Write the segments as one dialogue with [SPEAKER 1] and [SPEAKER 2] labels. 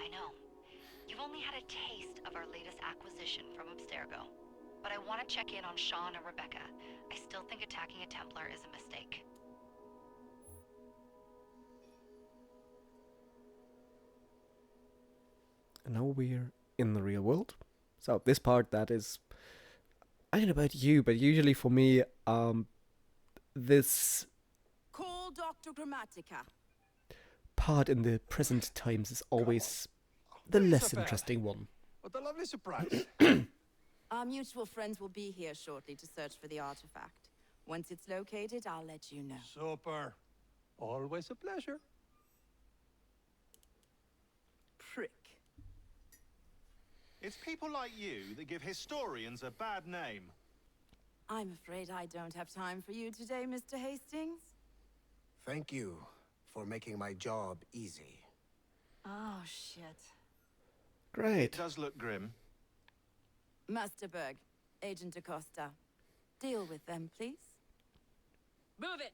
[SPEAKER 1] I know. You've only had a taste of our latest acquisition from Abstergo. But I want to check in on Sean and Rebecca. I still think attacking a Templar is a mistake.
[SPEAKER 2] And now we're in the real world. So this part that is, I don't know about you, but usually for me, this
[SPEAKER 3] Call Dr. Grammatica.
[SPEAKER 2] part in the present times is always the less interesting one.
[SPEAKER 4] What a lovely surprise.
[SPEAKER 3] Our mutual friends will be here shortly to search for the artifact. Once it's located, I'll let you know.
[SPEAKER 4] Super. Always a pleasure.
[SPEAKER 3] Prick.
[SPEAKER 5] It's people like you that give historians a bad name.
[SPEAKER 3] I'm afraid I don't have time for you today, Mr. Hastings.
[SPEAKER 6] Thank you for making my job easy.
[SPEAKER 3] Oh, shit.
[SPEAKER 2] Great.
[SPEAKER 5] It does look grim.
[SPEAKER 3] Masterberg, Agent Acosta. Deal with them, please. Move it!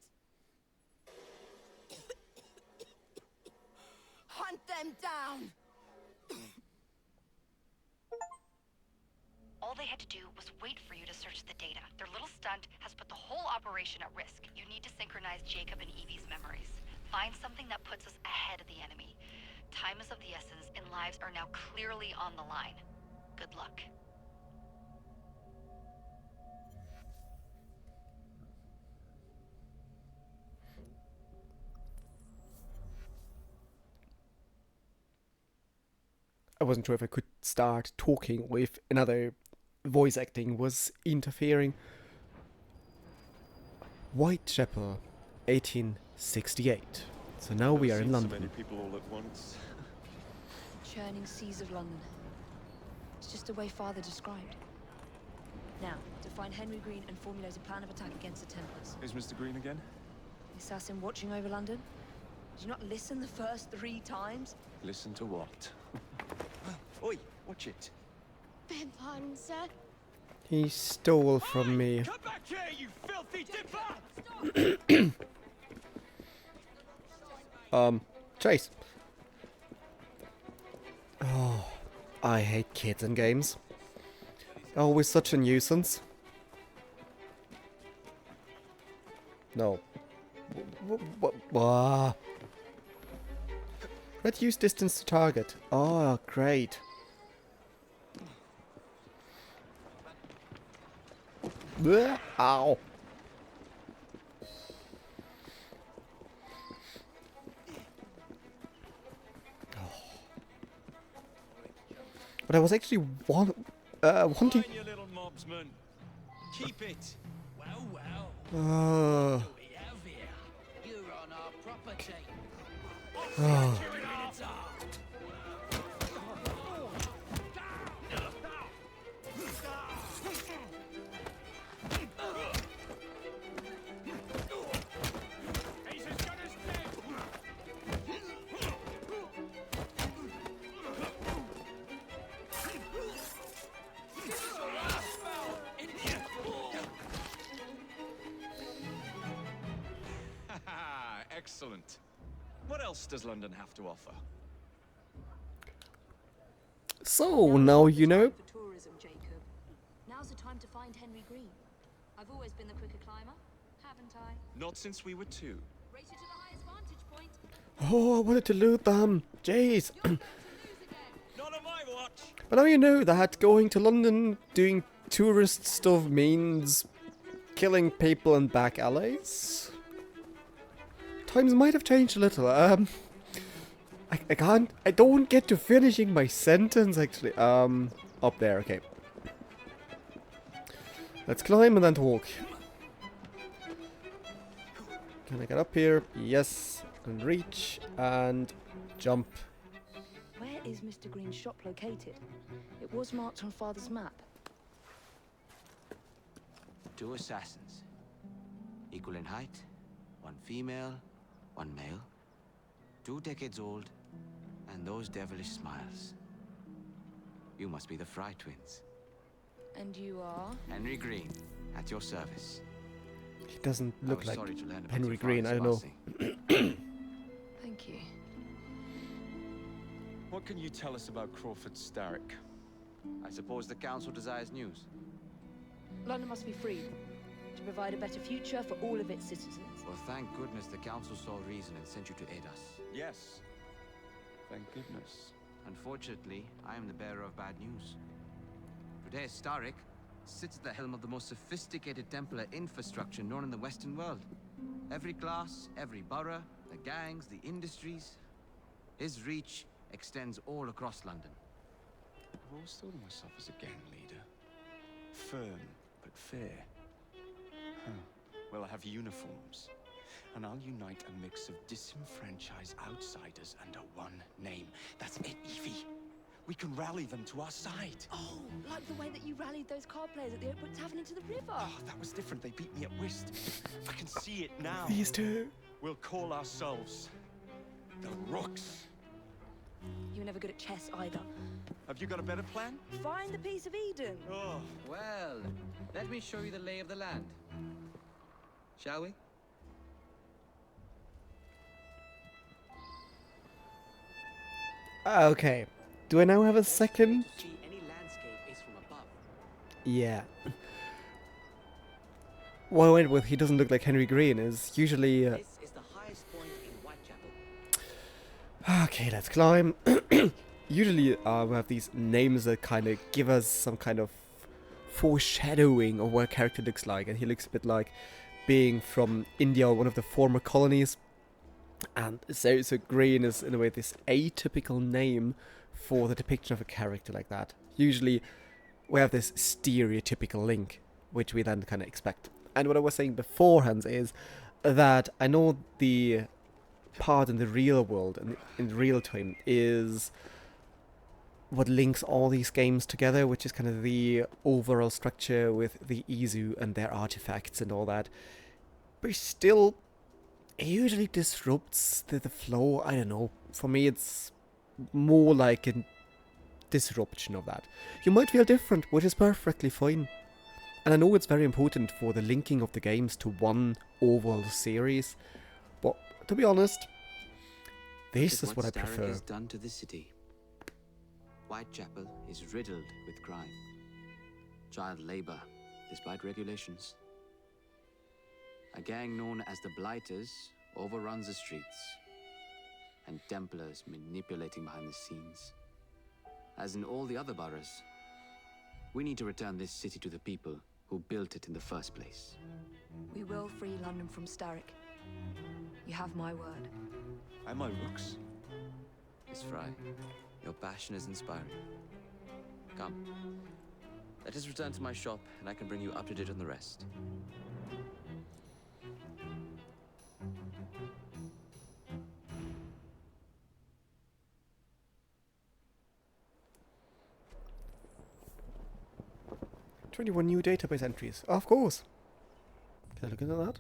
[SPEAKER 3] Hunt them down!
[SPEAKER 1] All they had to do was wait for you to search the data. Their little stunt has put the whole operation at risk. You need to synchronize Jacob and Evie's memories. Find something that puts us ahead of the enemy. Time is of the essence, and lives are now clearly on the line. Good luck.
[SPEAKER 2] I wasn't sure if I could start talking or if another voice acting was interfering. Whitechapel, 1868. So now we are in
[SPEAKER 7] So many
[SPEAKER 2] London.
[SPEAKER 7] people all at once.
[SPEAKER 8] Churning seas of London. It's just the way Father described. Now, to find Henry Green and formulate a plan of attack against the Templars.
[SPEAKER 7] Is Mr. Green again?
[SPEAKER 8] The assassin watching over London? Did you not listen the first 3 times?
[SPEAKER 7] Listen to what? Oi, watch it.
[SPEAKER 9] Beg pardon, sir.
[SPEAKER 2] He stole from me.
[SPEAKER 4] Come back here, you filthy dipper!
[SPEAKER 2] Chase. Oh, I hate kids in games. Always such a nuisance. No. Reduce distance to target. Oh, great. Blech, ow. But I was actually wanting.
[SPEAKER 4] Fine, you little mobsman. Keep it. Well, well. What we have here? You're on our property.
[SPEAKER 7] Excellent. What else does London have to offer?
[SPEAKER 2] So, now you know.
[SPEAKER 8] For tourism, Jacob. Now's the time to find Henry Green. I've always been the quicker climber, haven't I?
[SPEAKER 7] Not since we were 2.
[SPEAKER 8] Race you to the highest vantage point.
[SPEAKER 2] Oh, I wanted to loot them. Jeez.
[SPEAKER 4] Not on my watch.
[SPEAKER 2] But now you know that going to London doing tourist stuff means killing people in back alleys. Times might have changed a little. I don't get to finishing my sentence actually. Up there, okay. Let's climb and then talk. Can I get up here? Yes. And reach and jump.
[SPEAKER 8] Where is Mr. Green's shop located? It was marked on Father's map.
[SPEAKER 10] 2 assassins. Equal in height. 1 female, 1 male. 2 decades old. And those devilish smiles. You must be the Fry twins.
[SPEAKER 8] And you are?
[SPEAKER 10] Henry Green, at your service.
[SPEAKER 2] He doesn't
[SPEAKER 10] I
[SPEAKER 2] look
[SPEAKER 10] was
[SPEAKER 2] like
[SPEAKER 10] sorry to learn about
[SPEAKER 2] Henry
[SPEAKER 10] your
[SPEAKER 2] Green, I
[SPEAKER 10] father's
[SPEAKER 2] don't know.
[SPEAKER 10] passing.
[SPEAKER 8] Thank you.
[SPEAKER 7] What can you tell us about Crawford Starrick?
[SPEAKER 10] I suppose the council desires news.
[SPEAKER 8] London must be free to provide a better future for all of its citizens.
[SPEAKER 10] Well, thank goodness the council saw reason and sent you to aid us.
[SPEAKER 7] Yes. Thank goodness.
[SPEAKER 10] Unfortunately, I am the bearer of bad news. Today, Starrick sits at the helm of the most sophisticated Templar infrastructure known in the Western world. Every class, every borough, the gangs, the industries. His reach extends all across London.
[SPEAKER 7] I've always thought of myself as a gang leader. Firm, but fair. Huh. Well, I have uniforms. And I'll unite a mix of disenfranchised outsiders under one name. That's it, Evie. We can rally them to our side.
[SPEAKER 8] Oh, like the way that you rallied those card players at the Oakwood Tavern into the river.
[SPEAKER 7] Oh, that was different. They beat me at whist. I can see it now.
[SPEAKER 2] These two.
[SPEAKER 7] We'll call ourselves the Rooks.
[SPEAKER 8] You were never good at chess either.
[SPEAKER 7] Have you got a better plan?
[SPEAKER 8] Find the piece of Eden.
[SPEAKER 7] Oh,
[SPEAKER 10] Well, let me show you the lay of the land. Shall we?
[SPEAKER 2] Okay. Do I now have a second?
[SPEAKER 10] See, any landscape is from above.
[SPEAKER 2] Yeah. What I went with, he doesn't look like Henry Green, is usually...
[SPEAKER 10] This is the highest point in Whitechapel.
[SPEAKER 2] Okay, let's climb. Usually we have these names that kind of give us some kind of foreshadowing of what a character looks like, and he looks a bit like being from India, one of the former colonies. And so Green is in a way this atypical name for the depiction of a character like that. Usually we have this stereotypical link, which we then kind of expect. And what I was saying beforehand is that I know the part in the real world and in real time is what links all these games together, which is kind of the overall structure with the Izu and their artifacts and all that. But still, it usually disrupts the flow. I don't know. For me, it's more like a disruption of that. You might feel different, which is perfectly fine. And I know it's very important for the linking of the games to one overall series. But to be honest, this is what I
[SPEAKER 10] Starrick
[SPEAKER 2] prefer.
[SPEAKER 10] has done to the city. Whitechapel is riddled with crime. Child labor, despite regulations. A gang known as the Blighters overruns the streets, and Templars manipulating behind the scenes. As in all the other boroughs, we need to return this city to the people who built it in the first place.
[SPEAKER 8] We will free London from Starrick. You have my word.
[SPEAKER 7] am I Rooks?
[SPEAKER 10] Miss Fry, your passion is inspiring. Come, let us return to my shop, and I can bring you up to date on the rest.
[SPEAKER 2] "21 new database entries." Of course. Can I look into that?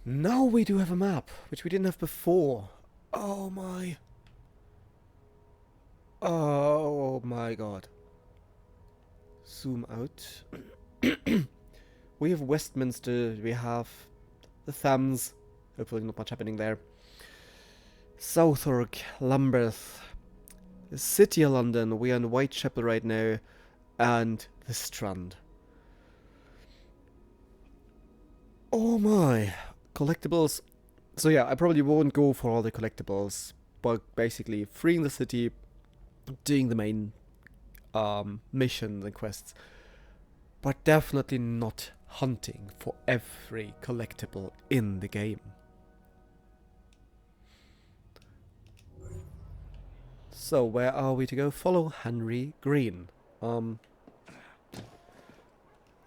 [SPEAKER 2] Now we do have a map, which we didn't have before. Oh my. Oh my god. Zoom out. We have Westminster, we have the Thames. Hopefully not much happening there. Southwark, Lambeth, the City of London, we are in Whitechapel right now, and the Strand. Oh my. Collectibles. So yeah, I probably won't go for all the collectibles, but basically freeing the city, doing the main missions and quests, but definitely not hunting for every collectible in the game. So where are we to go? Follow Henry Green.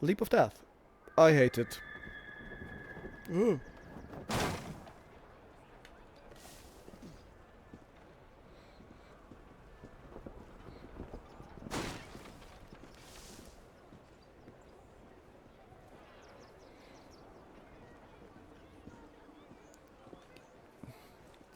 [SPEAKER 2] Leap of Death. I hate it. Ooh.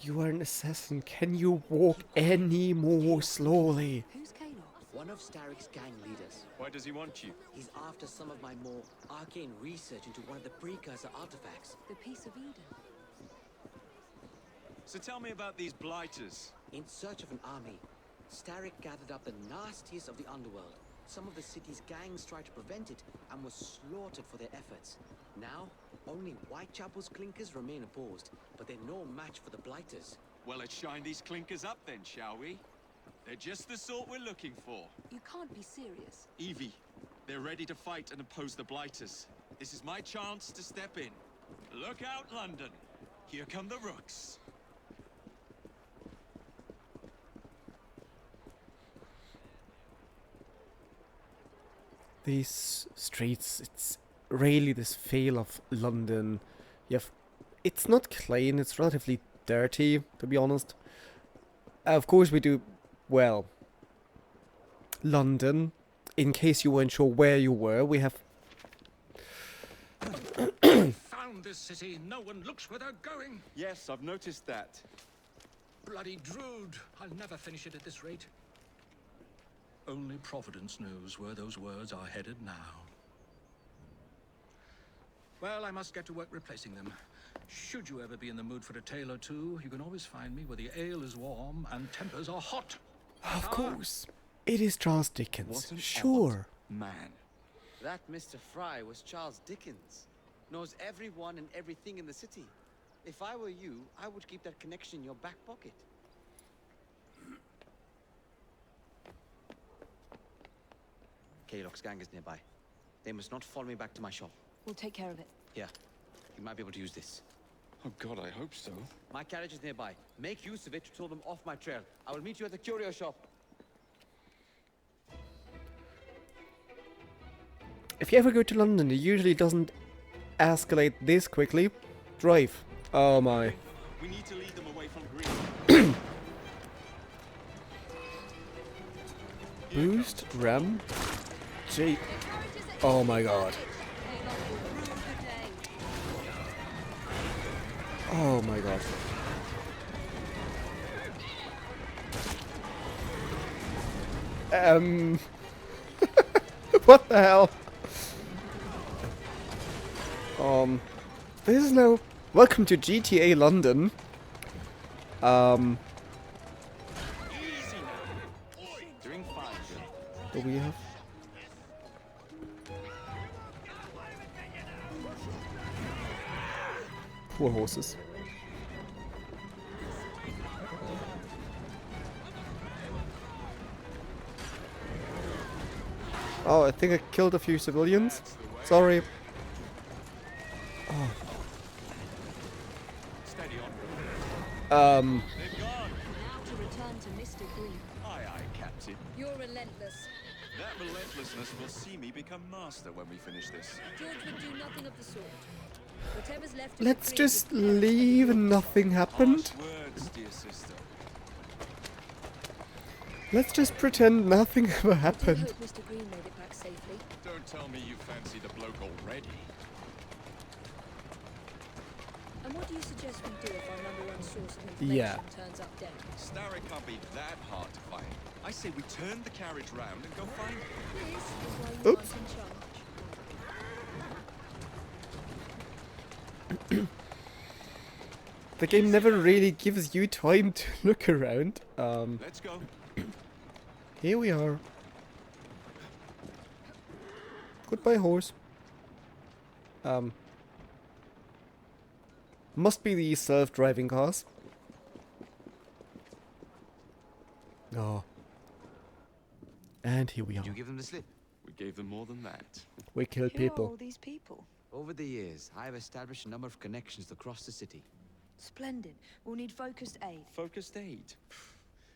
[SPEAKER 2] You are an assassin. Can you walk any more slowly?
[SPEAKER 3] Who's Kalo?
[SPEAKER 10] One of Starrick's gang leaders.
[SPEAKER 7] Why does he want you?
[SPEAKER 10] He's after some of my more arcane research into one of the precursor artifacts.
[SPEAKER 3] The piece of Eden.
[SPEAKER 7] So tell me about these blighters.
[SPEAKER 11] In search of an army, Starrick gathered up the nastiest of the underworld. Some of the city's gangs tried to prevent it and were slaughtered for their efforts. Now, only Whitechapel's clinkers remain opposed, but they're no match for the Blighters.
[SPEAKER 7] Well, let's shine these clinkers up then, shall we? They're just the sort we're looking for.
[SPEAKER 8] You can't be serious.
[SPEAKER 7] Evie, they're ready to fight and oppose the Blighters. This is my chance to step in. Look out, London. Here come the Rooks.
[SPEAKER 2] These streets, it's really this feel of London. It's not clean, it's relatively dirty, to be honest. Of course we do, well, London, in case you weren't sure where you were, we have...
[SPEAKER 12] Found this city, no one looks where they're going.
[SPEAKER 7] Yes, I've noticed that.
[SPEAKER 12] Bloody Drood, I'll never finish it at this rate. Only Providence knows where those words are headed now. Well, I must get to work replacing them. Should you ever be in the mood for a tale or two, you can always find me where the ale is warm and tempers are hot.
[SPEAKER 2] Of course, it is Charles Dickens,
[SPEAKER 7] What an
[SPEAKER 2] sure.
[SPEAKER 7] odd man.
[SPEAKER 11] That Mr. Fry was Charles Dickens. Knows everyone and everything in the city. If I were you, I would keep that connection in your back pocket. Kaylock's gang is nearby. They must not follow me back to my shop.
[SPEAKER 8] We'll take care of it.
[SPEAKER 11] Here, you might be able to use this.
[SPEAKER 7] Oh God, I hope so.
[SPEAKER 11] My carriage is nearby. Make use of it to throw them off my trail. I will meet you at the curio shop.
[SPEAKER 2] If you ever go to London, it usually doesn't escalate this quickly. Drive. Oh my.
[SPEAKER 7] We need to lead them away from Green.
[SPEAKER 2] Boost, ram, J. Oh my god. Oh my god. What the hell? This is now... Welcome to GTA London.
[SPEAKER 7] Doing fine, Bill.
[SPEAKER 2] What do we have? Poor horses. Oh, I think I killed a few civilians. Sorry. Oh.
[SPEAKER 7] Steady on. They've gone.
[SPEAKER 8] Now to return to Mr. Green.
[SPEAKER 7] Aye, aye, Captain.
[SPEAKER 8] You're relentless.
[SPEAKER 7] That relentlessness will see me become master when we finish this.
[SPEAKER 8] George would do nothing of the sort. Whatever's left of
[SPEAKER 2] Let's
[SPEAKER 8] the Green
[SPEAKER 2] just
[SPEAKER 8] would perish
[SPEAKER 2] leave and nothing happened.
[SPEAKER 7] Harsh words, dear sister.
[SPEAKER 2] Let's just pretend nothing ever
[SPEAKER 8] I do
[SPEAKER 2] happened.
[SPEAKER 8] hope Mr. Green made it back safely.
[SPEAKER 7] Don't tell me you fancy the bloke already.
[SPEAKER 8] And what do you suggest we do if our number one source of information
[SPEAKER 2] Yeah.
[SPEAKER 8] turns up dead?
[SPEAKER 7] Starrick can't be that hard to find. I say we turn the carriage round and go find him.
[SPEAKER 8] This is why you
[SPEAKER 2] Oops.
[SPEAKER 8] aren't in charge.
[SPEAKER 2] The game never really gives you time to look around.
[SPEAKER 7] Let's go.
[SPEAKER 2] Here we are. Goodbye, horse. Must be the self-driving cars. Oh. And here we are.
[SPEAKER 10] Did you give them the slip?
[SPEAKER 7] We gave them more than that.
[SPEAKER 2] We killed
[SPEAKER 8] Who are all
[SPEAKER 2] people.
[SPEAKER 8] these people?
[SPEAKER 10] Over the years, I have established a number of connections across the city.
[SPEAKER 8] Splendid. We'll need focused aid.
[SPEAKER 7] Focused aid.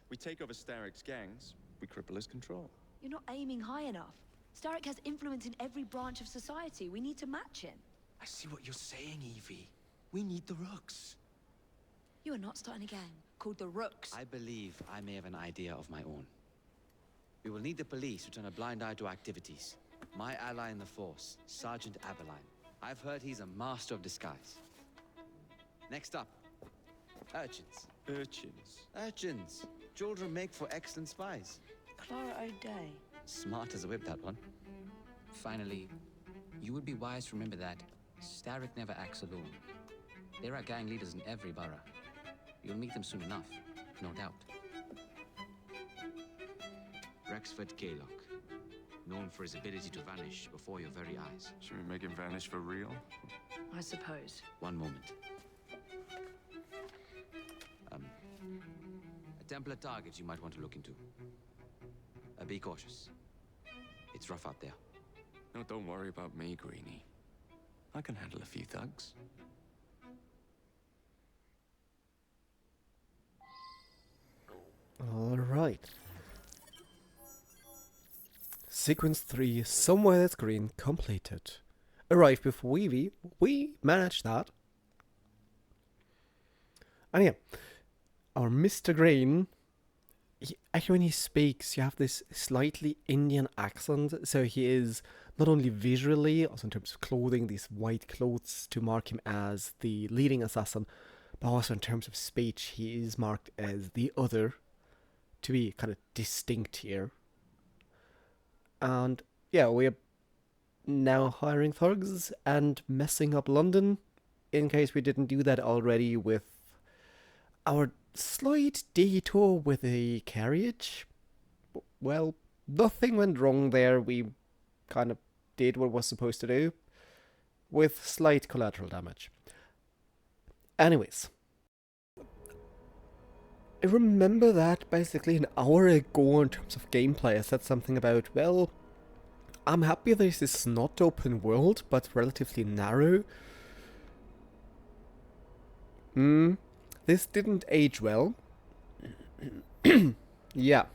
[SPEAKER 7] We take over Starrick's gangs, we cripple his control.
[SPEAKER 8] You're not aiming high enough. Starrick has influence in every branch of society. We need to match him.
[SPEAKER 7] I see what you're saying, Evie. We need the Rooks.
[SPEAKER 8] You are not starting a gang called the Rooks.
[SPEAKER 10] I believe I may have an idea of my own. We will need the police to turn a blind eye to activities. My ally in the force, Sergeant Aberline. I've heard he's a master of disguise. Next up, urchins.
[SPEAKER 7] Urchins.
[SPEAKER 10] Urchins. Children make for excellent spies.
[SPEAKER 8] Clara O'Day.
[SPEAKER 10] Smart as a whip, that one.
[SPEAKER 13] Finally, you would be wise to remember that Starrick never acts alone. There are gang leaders in every borough. You'll meet them soon enough, no doubt.
[SPEAKER 10] Wexford Kaylock, known for his ability to vanish before your very eyes.
[SPEAKER 7] Should we make him vanish for real?
[SPEAKER 8] I suppose.
[SPEAKER 10] One moment. A Templar target you might want to look into. Be cautious. It's rough out there.
[SPEAKER 7] No, don't worry about me, Greenie. I can handle a few thugs.
[SPEAKER 2] Alright. Sequence 3, Somewhere That's Green, completed. Arrived with Weavy. We managed that. And yeah, our Mr. Green, actually when he speaks, you have this slightly Indian accent. So he is not only visually, also in terms of clothing, these white clothes to mark him as the leading assassin, but also in terms of speech, he is marked as the other, to be kind of distinct here. And yeah, we're now hiring thugs and messing up London, in case we didn't do that already with our slight detour with a carriage. Well, nothing went wrong there. We kind of did what was supposed to do, with slight collateral damage. Anyways, I remember that basically an hour ago in terms of gameplay I said something about, well, I'm happy this is not open world, but relatively narrow. This didn't age well. Yeah.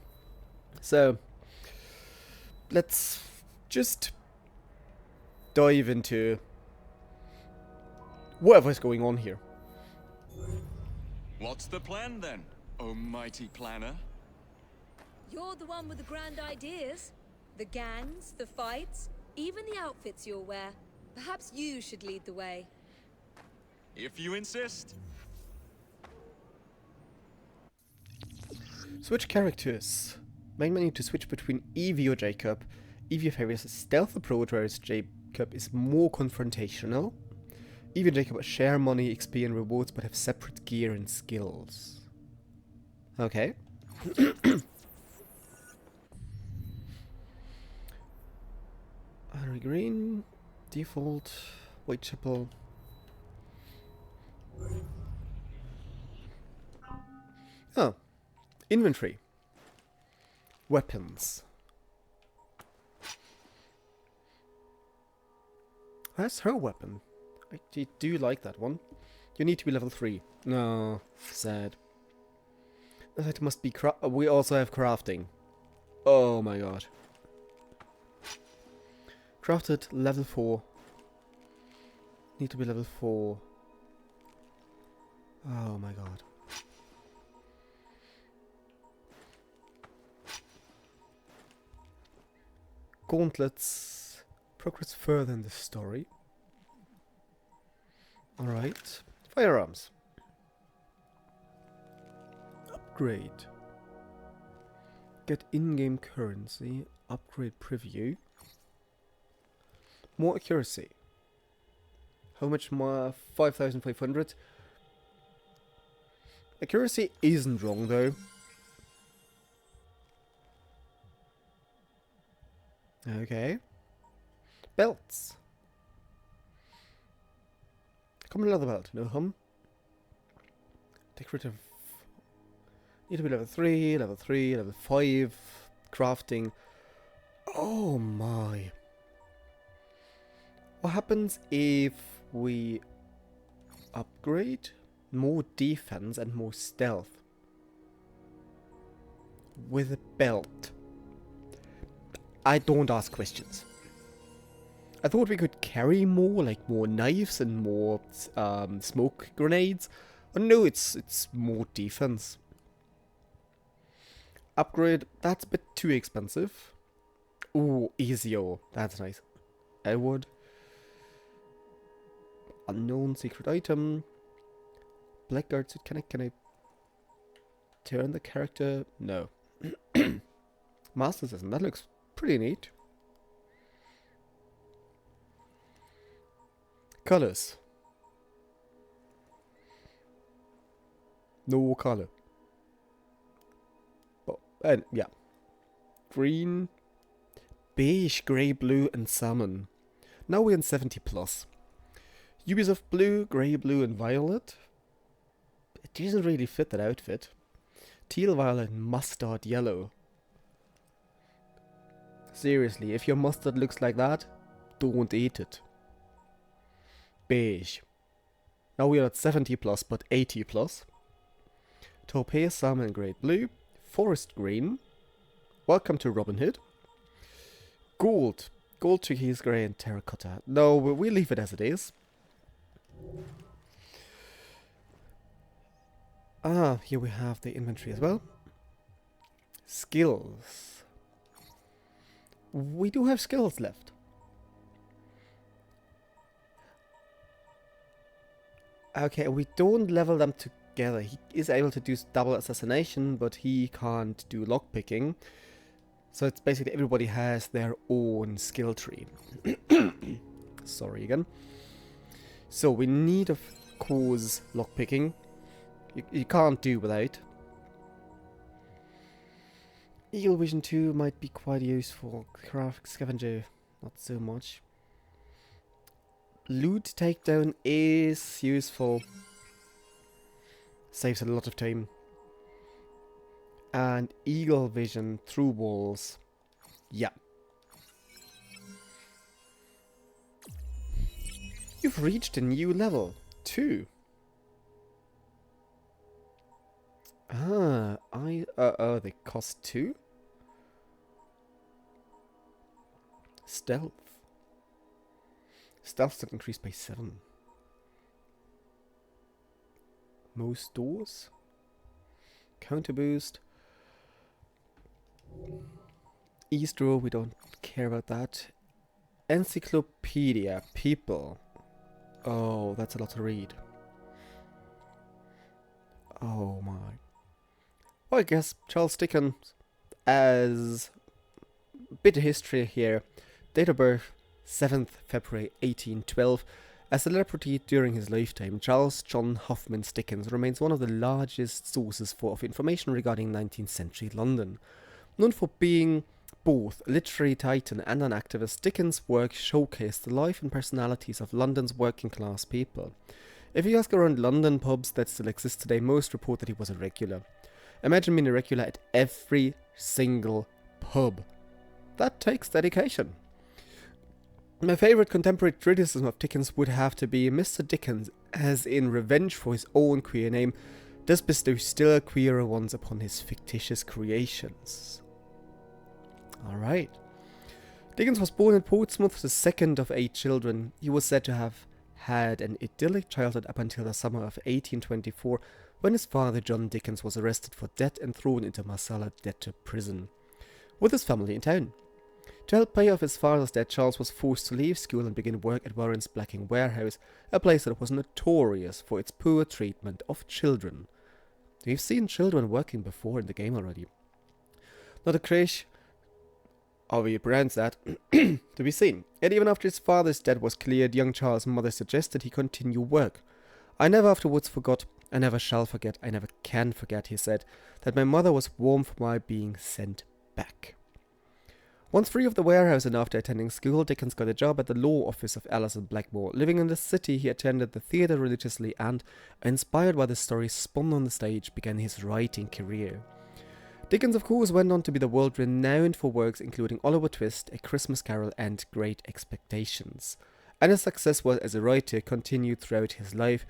[SPEAKER 2] So, let's just dive into whatever's going on here.
[SPEAKER 7] What's the plan then, oh mighty planner?
[SPEAKER 8] You're the one with the grand ideas. The gangs, the fights, even the outfits you'll wear. Perhaps you should lead the way.
[SPEAKER 7] If you insist.
[SPEAKER 2] Switch characters. Main menu to switch between Evie or Jacob. Evie favors a stealth approach, whereas Jacob is more confrontational. Evie and Jacob share money, XP and rewards, but have separate gear and skills. Okay. Henry Green, default, Whitechapel. Oh, inventory. Weapons. That's her weapon. I do like that one. You need to be level 3. No, sad. That must be we also have crafting. Oh my god. Crafted level 4. Need to be level 4. Oh my god. Gauntlets. Progress further in the story. Alright. Firearms. Upgrade. Get in-game currency. Upgrade preview. More accuracy. How much more? 5,500. Accuracy isn't wrong though. Okay. Belts. Common leather belt, no hum. Decorative. Need to be level 3, level 3, level 5. Crafting. Oh my. What happens if we upgrade more defense and more stealth with a belt? I don't ask questions. I thought we could carry more, like more knives and more smoke grenades. But no, it's more defense. Upgrade, that's a bit too expensive. Ooh, easier. That's nice. Elwood. Unknown secret item. Blackguard suit. Can I turn the character? No. Master Assassin. That looks pretty neat. Colors. No color. Oh, and yeah. green, beige, grey, blue, and salmon. Now we're in 70 plus. Ubisoft blue, grey, blue, and violet. It doesn't really fit that outfit. Teal, violet, and mustard yellow. Seriously, if your mustard looks like that, don't eat it. Beige. Now we are at 70 plus, but 80 plus. Taupe, salmon, and grey blue. Forest green. Welcome to Robin Hood. Gold. Gold, turquoise, grey, and terracotta. No, we'll leave it as it is. Ah, here we have the inventory as well. Skills. We do have skills left. Okay, we don't level them together. He is able to do double assassination, but he can't do lockpicking. So it's basically everybody has their own skill tree. Sorry again. So we need, of course, lockpicking. You can't do without. Eagle Vision 2 might be quite useful. Craft Scavenger, not so much. Loot takedown is useful. Saves a lot of time. And Eagle Vision through walls. Yeah. You've reached a new level. 2. Ah, they cost 2? Stealth. Stealth still increased by 7. Most doors. Counter boost. East row, we don't care about that. Encyclopedia, people. Oh, that's a lot to read. Oh my. Well, I guess Charles Dickens, as a bit of history here. Date of birth, 7th February 1812. As a celebrity during his lifetime, Charles John Hoffman Dickens remains one of the largest sources of information regarding 19th century London. Known for being both a literary titan and an activist, Dickens' work showcased the life and personalities of London's working class people. If you ask around London pubs that still exist today, most report that he was a regular. Imagine being a regular at every single pub. That takes dedication. My favourite contemporary criticism of Dickens would have to be Mr. Dickens, as in revenge for his own queer name, does bestow still queerer ones upon his fictitious creations. Alright. Dickens was born in Portsmouth, the second of 8 children. He was said to have had an idyllic childhood up until the summer of 1824, when his father John Dickens was arrested for debt and thrown into Marsala debtor prison, with his family in town. To help pay off his father's debt, Charles was forced to leave school and begin work at Warren's Blacking Warehouse, a place that was notorious for its poor treatment of children. We've seen children working before in the game already. Not a crash, how we pronounce that, to be seen. Yet even after his father's debt was cleared, young Charles' mother suggested he continue work. I never afterwards forgot, I never shall forget, I never can forget, he said, that my mother was warm for my being sent back. Once free of the warehouse and after attending school, Dickens got a job at the law office of Alison Blackmore. Living in the city, he attended the theatre religiously and, inspired by the stories spun on the stage, began his writing career. Dickens, of course, went on to be the world renowned for works including Oliver Twist, A Christmas Carol, and Great Expectations. And his success was as a writer continued throughout his life,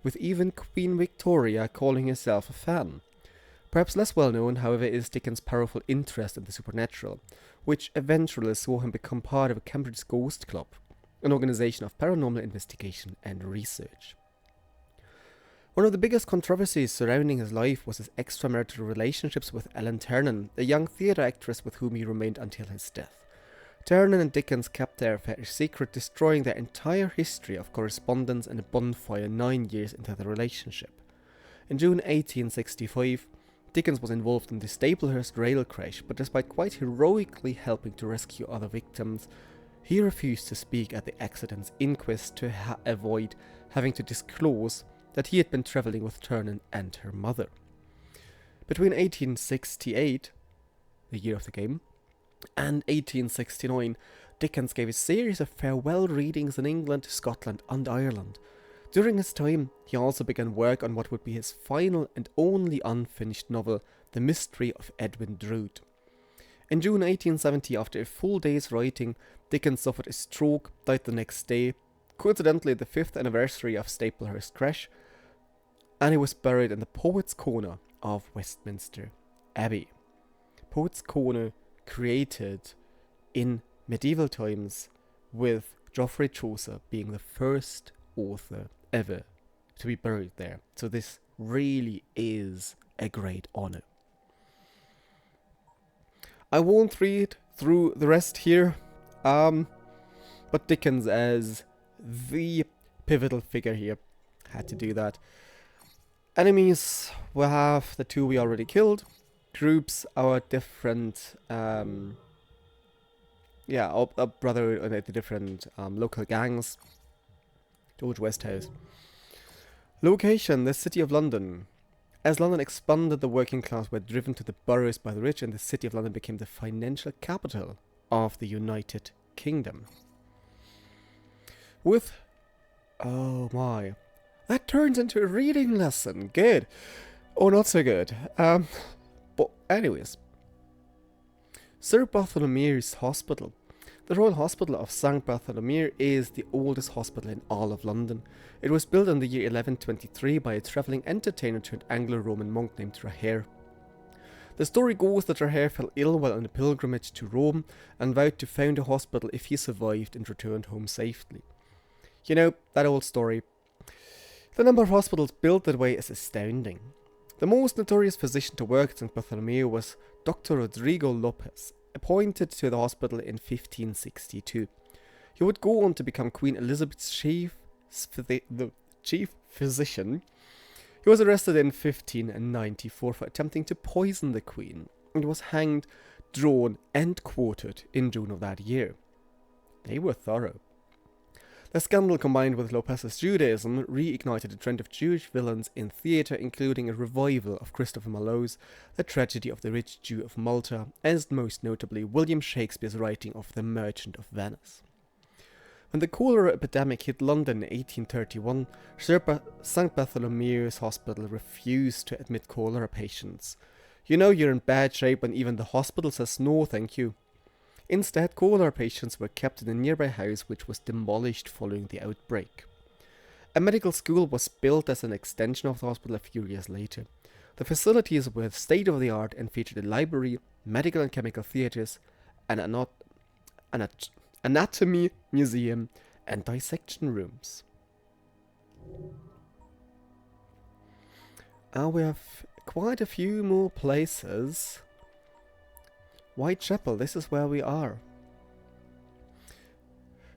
[SPEAKER 2] with even Queen Victoria calling herself a fan. Perhaps less well known, however, is Dickens' powerful interest in the supernatural, which eventually saw him become part of a Cambridge Ghost Club, an organization of paranormal investigation and research. One of the biggest controversies surrounding his life was his extramarital relationships with Ellen Ternan, a young theatre actress with whom he remained until his death. Ternan and Dickens kept their affair a secret, destroying their entire history of correspondence and a bonfire 9 years into the relationship. In June 1865, Dickens was involved in the Staplehurst rail crash, but despite quite heroically helping to rescue other victims, he refused to speak at the accident's inquest to avoid having to disclose that he had been travelling with Ternan and her mother. Between 1868, the year of the game, And 1869, Dickens gave a series of farewell readings in England, Scotland and Ireland. During his time, he also began work on what would be his final and only unfinished novel, The Mystery of Edwin Drood. In June 1870, after a full day's writing, Dickens suffered a stroke, died the next day, coincidentally the 5th anniversary of Staplehurst crash, and he was buried in the Poets' Corner of Westminster Abbey. Poets' Corner created in medieval times, with Geoffrey Chaucer being the first author ever to be buried there. So this really is a great honor. I won't read through the rest here, but Dickens as the pivotal figure here had to do that. Enemies, we have the two we already killed. Groups, our different, our brother and the different local gangs. George Westhouse. Location, the City of London. As London expanded, the working class were driven to the boroughs by the rich, and the City of London became the financial capital of the United Kingdom. With... oh my. That turns into a reading lesson. Good. Or not so good. But anyways. Sir Bartholomew's Hospital. The Royal Hospital of St. Bartholomew is the oldest hospital in all of London. It was built in the year 1123 by a travelling entertainer turned Anglo-Roman monk named Traher. The story goes that Traher fell ill while on a pilgrimage to Rome and vowed to found a hospital if he survived and returned home safely. You know, that old story. The number of hospitals built that way is astounding. The most notorious physician to work at St. Bartholomew was Dr. Rodrigo Lopez, appointed to the hospital in 1562. He would go on to become Queen Elizabeth's chief physician. He was arrested in 1594 for attempting to poison the Queen, and was hanged, drawn and quartered in June of that year. They were thorough. The scandal, combined with Lopez's Judaism, reignited a trend of Jewish villains in theatre, including a revival of Christopher Marlowe's The Tragedy of the Rich Jew of Malta, and most notably William Shakespeare's writing of The Merchant of Venice. When the cholera epidemic hit London in 1831, St. Bartholomew's Hospital refused to admit cholera patients. You know you're in bad shape when even the hospital says no thank you. Instead, cholera patients were kept in a nearby house which was demolished following the outbreak. A medical school was built as an extension of the hospital a few years later. The facilities were state-of-the-art and featured a library, medical and chemical theatres, an anatomy museum, and dissection rooms. We have quite a few more places. Whitechapel, this is where we are.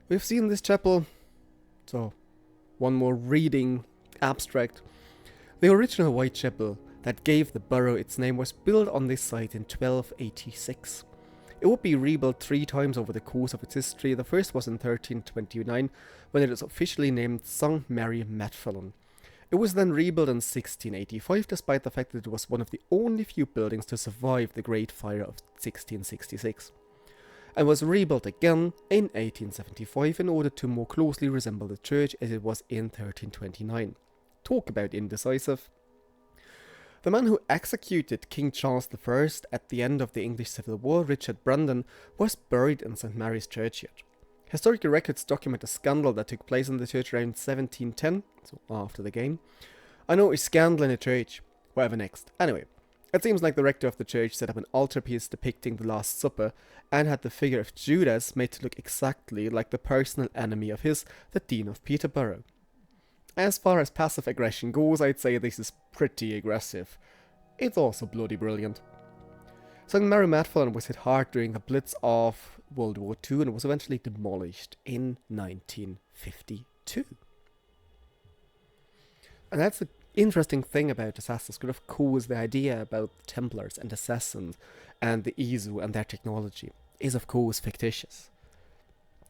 [SPEAKER 2] We've seen this chapel, so one more reading abstract. The original Whitechapel that gave the borough its name was built on this site in 1286. It would be rebuilt 3 times over the course of its history. The first was in 1329, when it was officially named St. Mary Matfelon. It was then rebuilt in 1685, despite the fact that it was one of the only few buildings to survive the Great Fire of 1666, and was rebuilt again in 1875 in order to more closely resemble the church as it was in 1329. Talk about indecisive. The man who executed King Charles I at the end of the English Civil War, Richard Brandon, was buried in St. Mary's Churchyard. Historical records document a scandal that took place in the church around 1710, so after the game. I know, a scandal in a church. Whatever next. Anyway, it seems like the rector of the church set up an altarpiece depicting the Last Supper and had the figure of Judas made to look exactly like the personal enemy of his, the Dean of Peterborough. As far as passive aggression goes, I'd say this is pretty aggressive. It's also bloody brilliant. St. Mary Matfelon was hit hard during the Blitz of World War II and was eventually demolished in 1952. And that's the interesting thing about Assassin's Creed, of course. The idea about Templars and Assassins and the ISU and their technology is of course fictitious.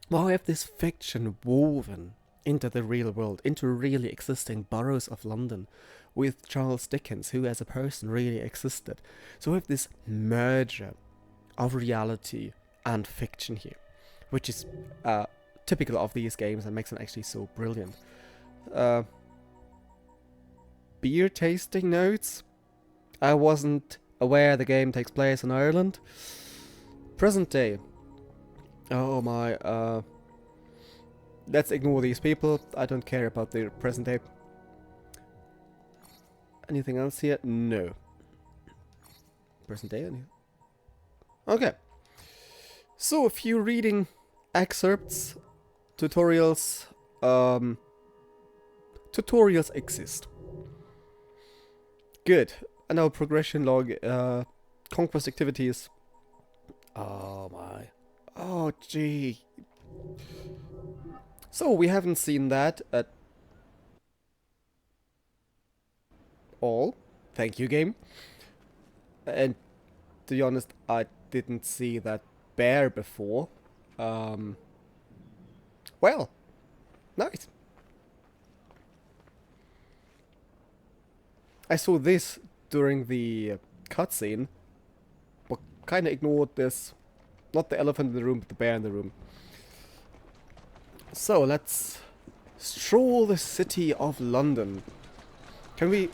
[SPEAKER 2] But we have this fiction woven into the real world, into really existing boroughs of London, with Charles Dickens, who as a person really existed. So we have this merger of reality and fiction here, which is typical of these games and makes them actually so brilliant. Beer tasting notes. I wasn't aware the game takes place in Ireland. Present day. Oh my, let's ignore these people. I don't care about the present day. Anything else here? No. Present day? Okay. So, a few reading excerpts, tutorials. Tutorials exist. Good. And our progression log, conquest activities. Oh my. Oh gee. So we haven't seen that at all. Thank you, game. And to be honest, I didn't see that bear before. Well, nice. I saw this during the cutscene, but kind of ignored this. Not the elephant in the room, but the bear in the room. So, let's stroll the city of London. Can we...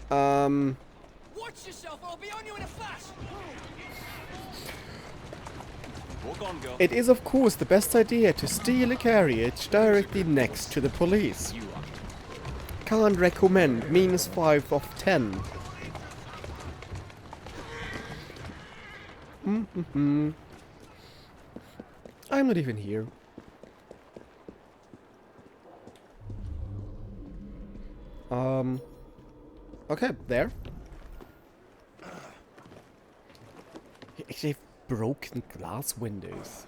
[SPEAKER 4] Watch yourself, I'll be on you in a flash! Walk on, girl.
[SPEAKER 2] It is of course the best idea to steal a carriage directly next to the police. Can't recommend, -5 of 10. I'm not even here. Okay, there. Actually, broken glass windows.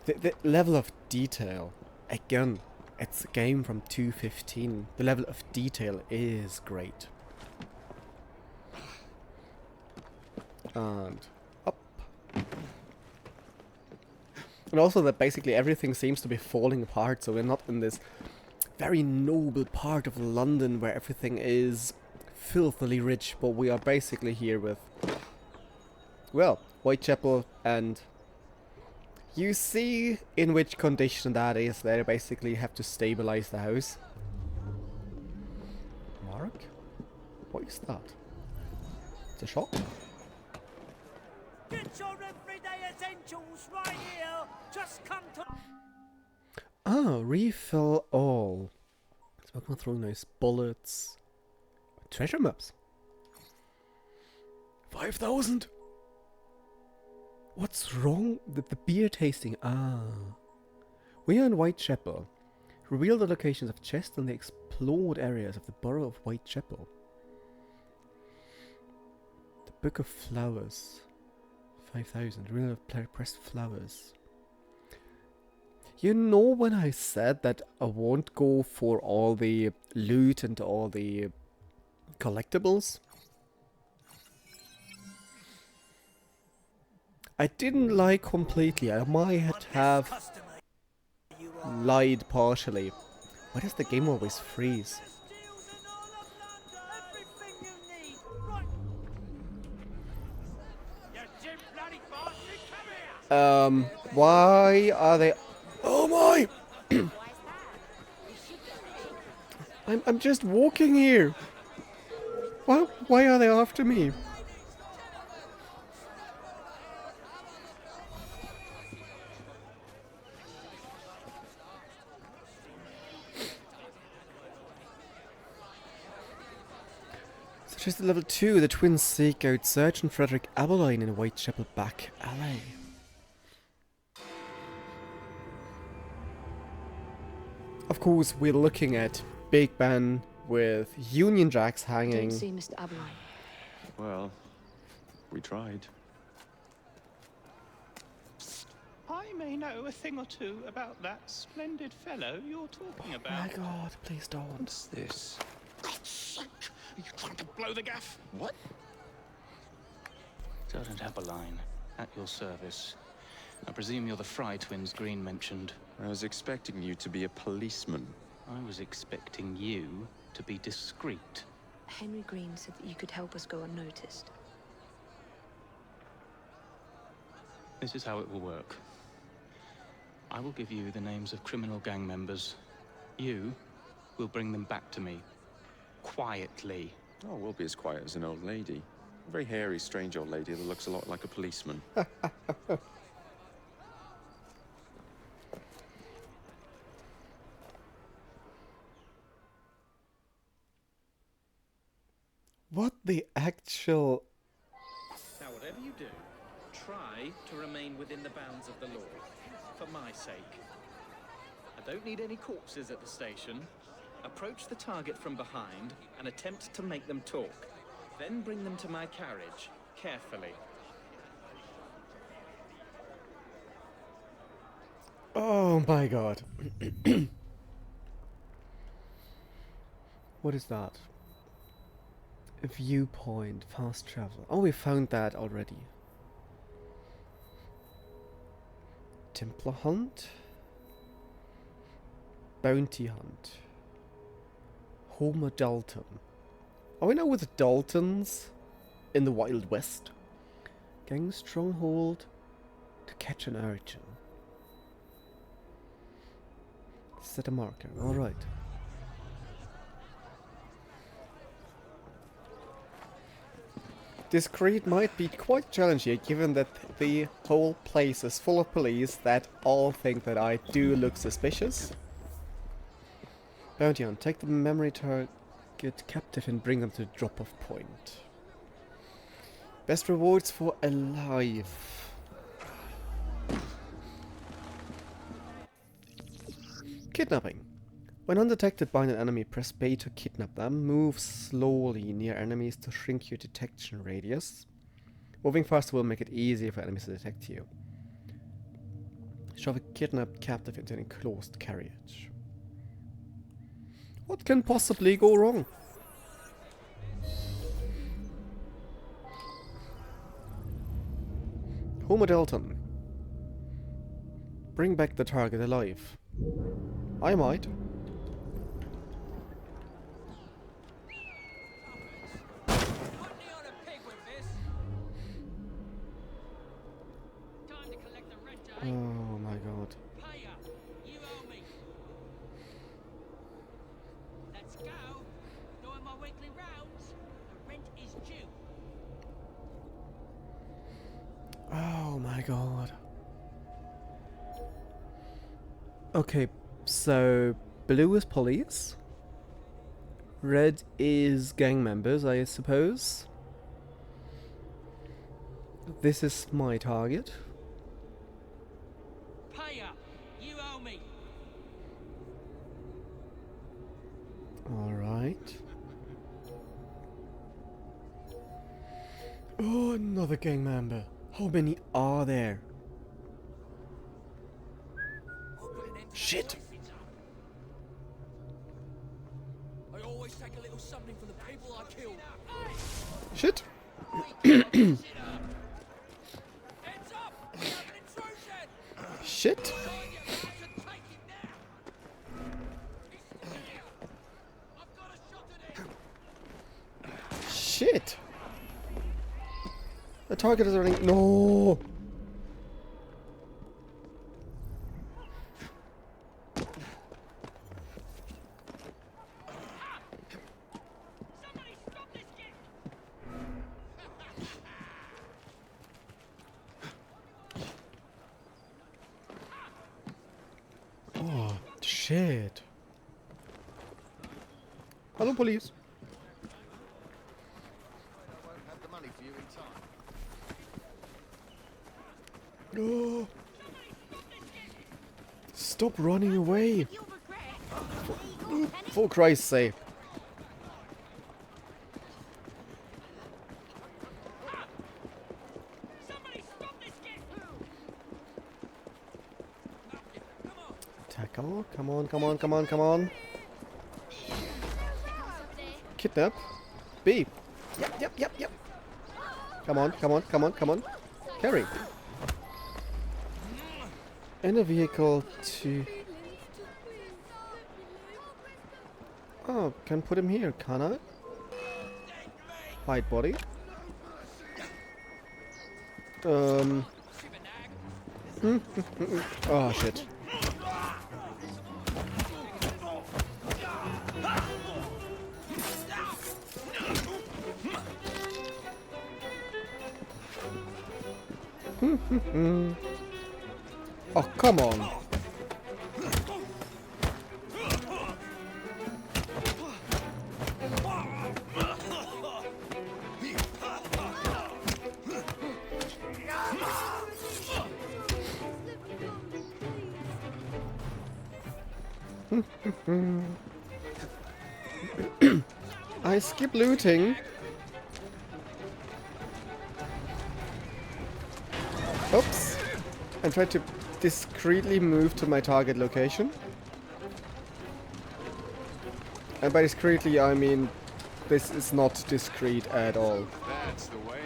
[SPEAKER 2] The level of detail, again, it's a game from 2015. The level of detail is great. And up. And also that basically everything seems to be falling apart, so we're not in this very noble part of London where everything is filthily rich, but we are basically here with, well, Whitechapel, and you see in which condition that is. They basically have to stabilize the house. Mark? What is that? It's a shop?
[SPEAKER 14] Get your everyday essentials right here. Just come to...
[SPEAKER 2] Ah, refill all. Smoke not throwing nice bullets. Treasure maps. 5,000. What's wrong with the beer tasting? Ah. We are in Whitechapel. Reveal the locations of chests and the explored areas of the borough of Whitechapel. The Book of Flowers. 5,000. Reveal of pressed flowers. You know when I said that I won't go for all the loot and all the collectibles? I didn't lie completely. I might have lied partially. Why does the game always freeze? Why are they... Oh my! I'm just walking here. Why are they after me? Such as the level 2, the twins seek out Sergeant Frederick Abeline in Whitechapel back alley. Of course, we're looking at Big Ben with Union Jacks hanging.
[SPEAKER 8] Don't see Mr. Abeline.
[SPEAKER 7] Well, we tried.
[SPEAKER 15] I may know a thing or two about that splendid fellow you're talking about.
[SPEAKER 2] Oh my god, please don't.
[SPEAKER 7] What's this?
[SPEAKER 15] God's sake! Are you trying to blow the gaff? What?
[SPEAKER 16] Sergeant Abeline, at your service. I presume you're the Fry twins Green mentioned.
[SPEAKER 7] I was expecting you to be a policeman.
[SPEAKER 16] I was expecting you to be discreet.
[SPEAKER 8] Henry Green said that you could help us go unnoticed.
[SPEAKER 16] This is how it will work. I will give you the names of criminal gang members. You will bring them back to me. Quietly.
[SPEAKER 17] Oh, we'll be as quiet as an old lady. A very hairy, strange old lady that looks a lot like a policeman.
[SPEAKER 2] What the actual...
[SPEAKER 18] Now, whatever you do, try to remain within the bounds of the law. For my sake. I don't need any corpses at the station. Approach the target from behind and attempt to make them talk. Then bring them to my carriage, carefully.
[SPEAKER 2] Oh my god. What is that? A viewpoint, fast travel. Oh, we found that already. Templar hunt? Bounty hunt. Homer Dalton. Are we now with the Daltons in the Wild West? Gang stronghold to catch an urchin. Set a marker. Alright. This creed might be quite challenging given that the whole place is full of police that all think that I do look suspicious. Bounty hunt. Take the memory target captive and bring them to the drop-off point. Best rewards for alive. Kidnapping. When undetected by an enemy, press B to kidnap them. Move slowly near enemies to shrink your detection radius. Moving faster will make it easier for enemies to detect you. Shove a kidnapped captive into an enclosed carriage. What can possibly go wrong? Homer Dalton. Bring back the target alive. I might. Oh my god.
[SPEAKER 14] You owe me. Let's go. Doing my weekly rounds. The rent is due.
[SPEAKER 2] Oh my god. Okay, so blue is police. Red is gang members, I suppose. This is my target.
[SPEAKER 14] You owe me.
[SPEAKER 2] Alright. Oh, another gang member. How many are there? Shit!
[SPEAKER 14] I always take a little something from the people I kill.
[SPEAKER 2] Shit! Shit! Shit! The target is running. No! Oh, shit. Hello, police. No. Stop running away. For Christ's sake. Tackle. Come on, come on, come on, come on. Kidnap. B. Yep, yep, yep, yep. Come on, come on, come on, come on. Carry. In a vehicle to... Oh, can put him here, can I? Hide body. Oh shit. Oh, come on. I skip looting. Oops. And try to discreetly move to my target location. And by discreetly, I mean this is not discreet at all.
[SPEAKER 7] That's the way.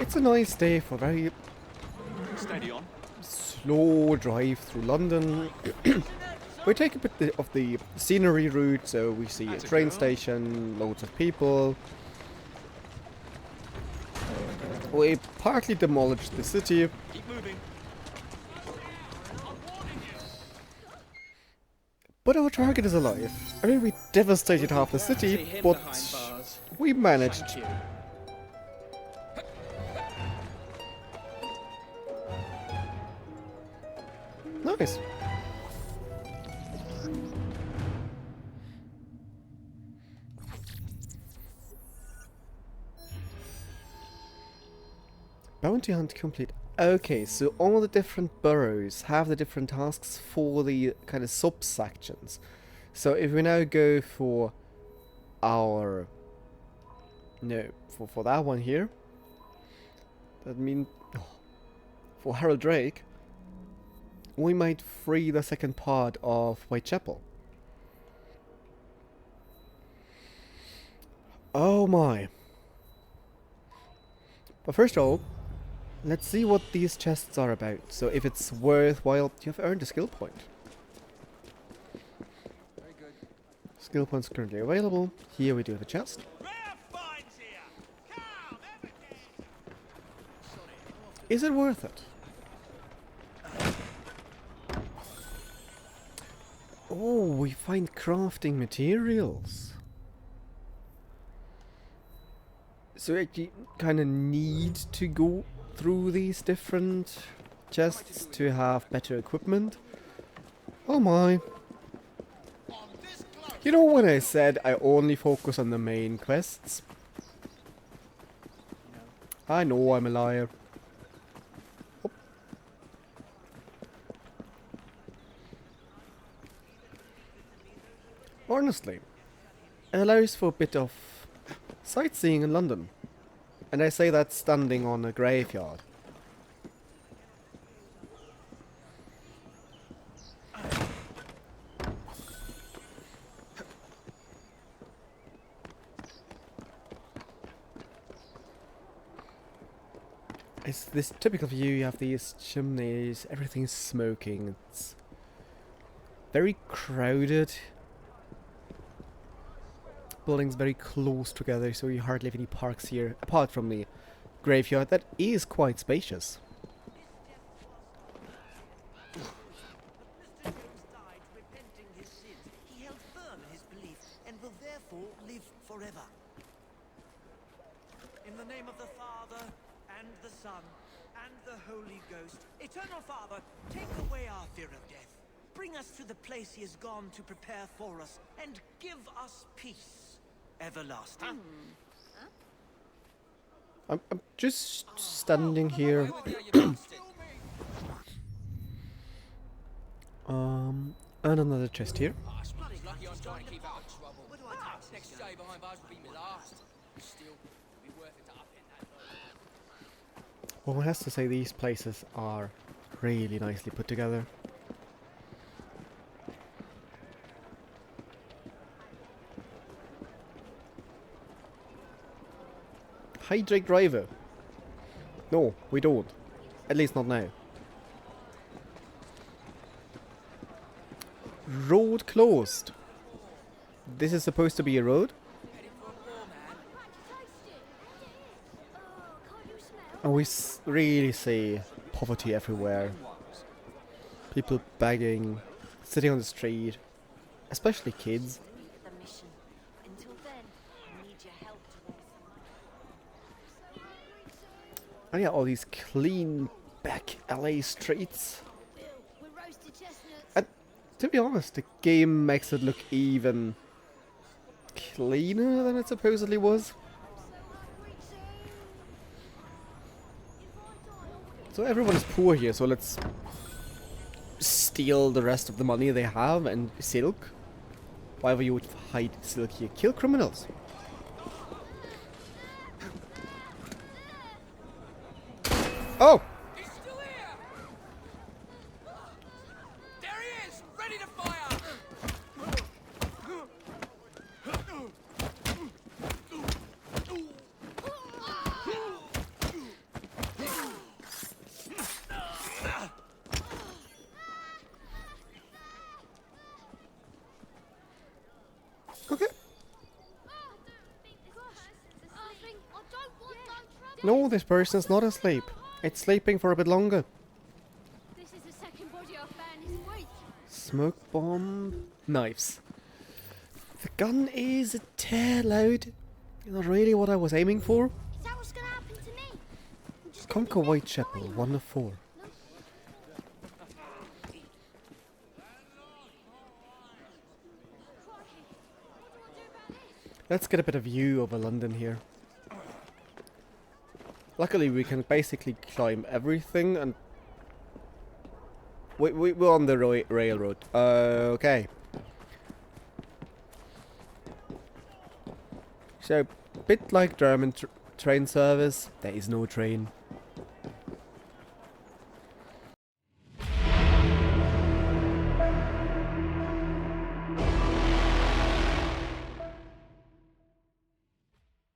[SPEAKER 2] It's a nice day for very
[SPEAKER 7] Steady on.
[SPEAKER 2] slow drive through London. We take a bit of the scenery route, so we see a train station, loads of people. We partly demolished the city.
[SPEAKER 7] Keep moving.
[SPEAKER 2] But our target is alive. I mean, we devastated half the city, but we managed. Nice. Bounty hunt complete. Okay, so all the different boroughs have the different tasks for the kind of subsections. So if we now go for our... No, for that one here. That means... Oh, for Harold Drake, we might free the second part of Whitechapel. Oh my. But first of all, let's see what these chests are about. So if it's worthwhile, you have earned a skill point.
[SPEAKER 7] Very good.
[SPEAKER 2] Skill points currently available. Here we do have a chest. Is it worth it? Oh, we find crafting materials. So we actually kind of need to go through these different chests to have better equipment. Oh my. You know when I said I only focus on the main quests? I know I'm a liar. Oh. Honestly, it allows for a bit of sightseeing in London. And I say that standing on a graveyard. It's this typical view, you have these chimneys, everything's smoking, it's very crowded. Buildings very close together, so you hardly have any parks here, apart from the graveyard that is quite spacious.
[SPEAKER 19] He held firm in his belief and will therefore live forever. In the name of the Father, and the Son, and the Holy Ghost, Eternal Father, take away our fear of death. Bring us to the place he has gone to prepare for us, and give us peace everlasting.
[SPEAKER 2] I'm just standing here. And another chest here.
[SPEAKER 14] Lucky I'm trying to keep out of trouble. Next day behind bars will be my last. Still, it'll be worth it to upend that.
[SPEAKER 2] Well, one has to say these places are really nicely put together. hijack driver. No, we don't. At least not now. Road closed. This is supposed to be a road? And we really see poverty everywhere. People begging, sitting on the street, especially kids. And yeah, all these clean back LA streets. And to be honest, the game makes it look even cleaner than it supposedly was. So everyone is poor here, so let's steal the rest of the money they have and silk. Why would you would hide silk here? Kill criminals. Oh!
[SPEAKER 14] There he is, ready to fire.
[SPEAKER 2] Okay. No, this person's not asleep. It's sleeping for a bit longer.
[SPEAKER 9] This is the second body I found this week.
[SPEAKER 2] Smoke bomb. Knives. The gun is a tear loud. Not really what I was aiming for.
[SPEAKER 9] Is that what's gonna happen to me?
[SPEAKER 2] Conquer Whitechapel, 1 of 4. Let's get a bit of view over London here. Luckily we can basically climb everything and... We're on the railroad. Okay. So, bit like German train service, there is no train.